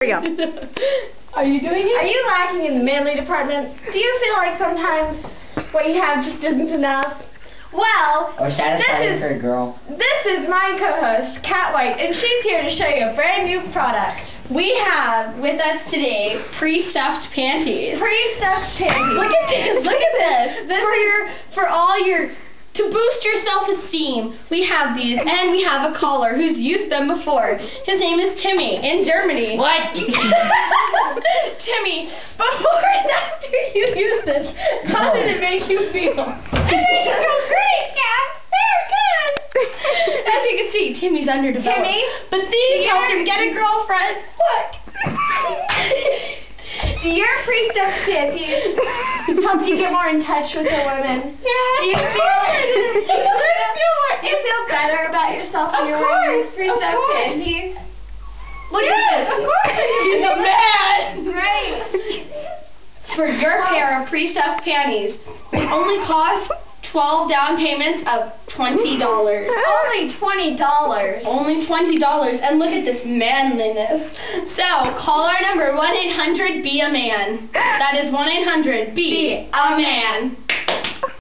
Here we go. Are you doing it? Are you lacking in the manly department? Do you feel like sometimes what you have just isn't enough? Well, or satisfying for a girl. This is my co-host, Kat White, and she's here to show you a brand new product. We have with us today pre-stuffed panties. Pre-stuffed panties. Look at this! Look at this! To boost your self-esteem, we have these, and we have a caller who's used them before. His name is Timmy in Germany. What? Timmy, before and after you use this, how did it make you feel? It made you feel great, Kat. Very good. As you can see, Timmy's underdeveloped. Timmy, but these helped him get a girlfriend. Look. Do your pre-stuffed panties help you get more in touch with the women? Yeah. Do you feel better about yourself when you're wearing your pre-stuffed panties? Look at this. Of course. He's a man. Right. For your pair of pre-stuffed panties, it only costs 12 down payments of $20. Only $20. Only $20, and look at this manliness. So, call our number, 1-800-BE-A-MAN. That is 1-800-BE-A-MAN.